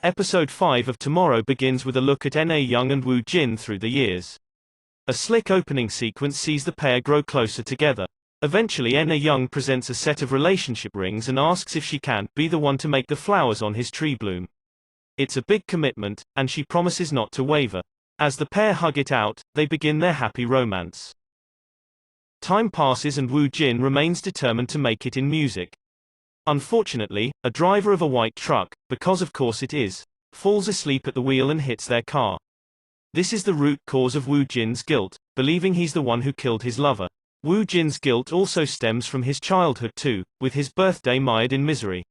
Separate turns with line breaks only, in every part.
Episode 5 of Tomorrow begins with a look at Na Young and Woo Jin through the years. A slick opening sequence sees the pair grow closer together. Eventually Na Young presents a set of relationship rings and asks if she can be the one to make the flowers on his tree bloom. It's a big commitment, and she promises not to waver. As the pair hug it out, they begin their happy romance. Time passes and Woo Jin remains determined to make it in music. Unfortunately, a driver of a white truck, because of course it is, falls asleep at the wheel and hits their car. This is the root cause of Woo Jin's guilt, believing he's the one who killed his lover. Woo Jin's guilt also stems from his childhood too, with his birthday mired in misery.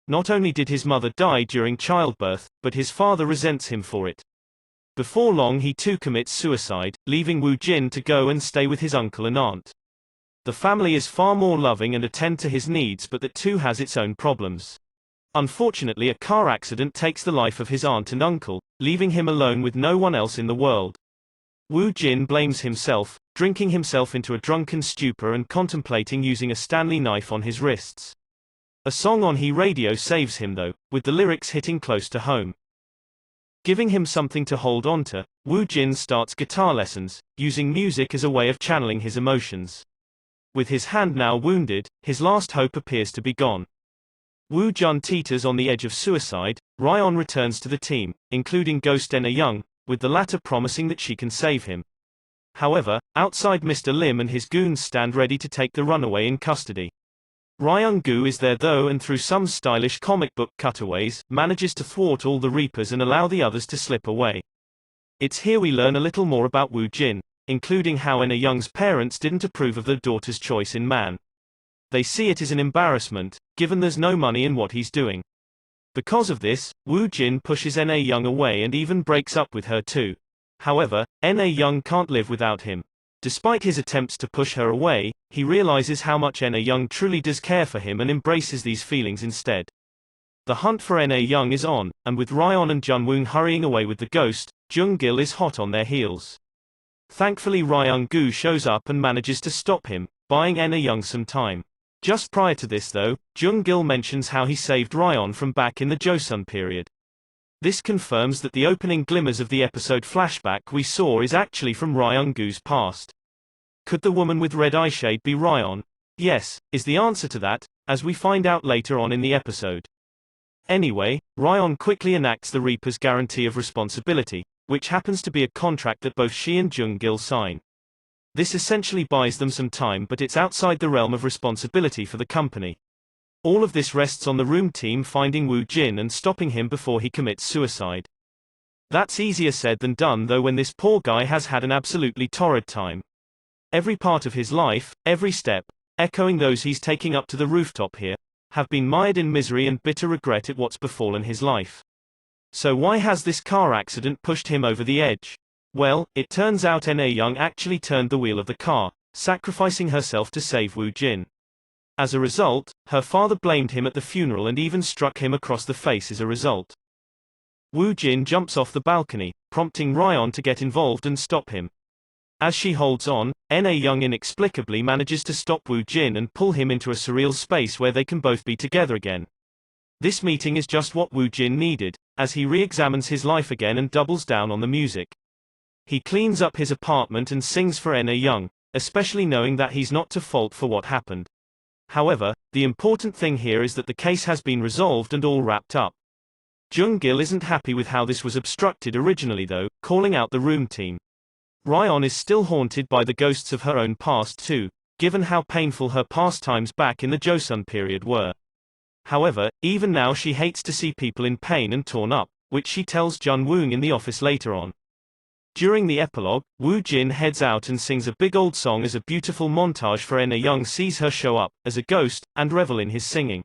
Not only did his mother die during childbirth, but his father resents him for it. Before long he too commits suicide, leaving Woo Jin to go and stay with his uncle and aunt. The family is far more loving and attend to his needs, but that too has its own problems. Unfortunately, a car accident takes the life of his aunt and uncle, leaving him alone with no one else in the world. Woo Jin blames himself, drinking himself into a drunken stupor and contemplating using a Stanley knife on his wrists. A song on He Radio saves him though, with the lyrics hitting close to home. Giving him something to hold on to, Woo Jin starts guitar lessons, using music as a way of channeling his emotions. With his hand now wounded, his last hope appears to be gone. Woo Jun teeters on the edge of suicide. Ryan returns to the team, including Ghost Na Young, with the latter promising that she can save him. However, outside Mr. Lim and his goons stand ready to take the runaway in custody. Ryung-gu is there though, and through some stylish comic book cutaways, manages to thwart all the Reapers and allow the others to slip away. It's here we learn a little more about Woo Jin, including how Na Young's parents didn't approve of their daughter's choice in man. They see it as an embarrassment, given there's no money in what he's doing. Because of this, Woo Jin pushes Na Young away and even breaks up with her too. However, Na Young can't live without him. Despite his attempts to push her away, he realizes how much Na Young truly does care for him and embraces these feelings instead. The hunt for Na Young is on, and with Ryan and Junwoong hurrying away with the ghost, Jung-gil is hot on their heels. Thankfully Ryung-gu shows up and manages to stop him, buying Na Young some time. Just prior to this though, Jung-gil mentions how he saved Ryan from back in the Joseon period. This confirms that the opening glimmers of the episode flashback we saw is actually from Ryung-gu's past. Could the woman with red eyeshade be Ryan? Yes, is the answer to that, as we find out later on in the episode. Anyway, Ryan quickly enacts the Reaper's guarantee of responsibility, which happens to be a contract that both she and Jung-gil sign. This essentially buys them some time, but it's outside the realm of responsibility for the company. All of this rests on the room team finding Woo Jin and stopping him before he commits suicide. That's easier said than done though, when this poor guy has had an absolutely torrid time. Every part of his life, every step, echoing those he's taking up to the rooftop here, have been mired in misery and bitter regret at what's befallen his life. So why has this car accident pushed him over the edge? Well, it turns out Na Young actually turned the wheel of the car, sacrificing herself to save Woo Jin. As a result, her father blamed him at the funeral and even struck him across the face as a result. Woo Jin jumps off the balcony, prompting Ryan to get involved and stop him. As she holds on, Na Young inexplicably manages to stop Woo Jin and pull him into a surreal space where they can both be together again. This meeting is just what Woo Jin needed, as he re-examines his life again and doubles down on the music. He cleans up his apartment and sings for Na Young, especially knowing that he's not to fault for what happened. However, the important thing here is that the case has been resolved and all wrapped up. Jung-gil isn't happy with how this was obstructed originally though, calling out the room team. Ryan is still haunted by the ghosts of her own past too, given how painful her pastimes back in the Joseon period were. However, even now she hates to see people in pain and torn up, which she tells Junwoong in the office later on. During the epilogue, Woo Jin heads out and sings a big old song as a beautiful montage for Na Young sees her show up, as a ghost, and revel in his singing.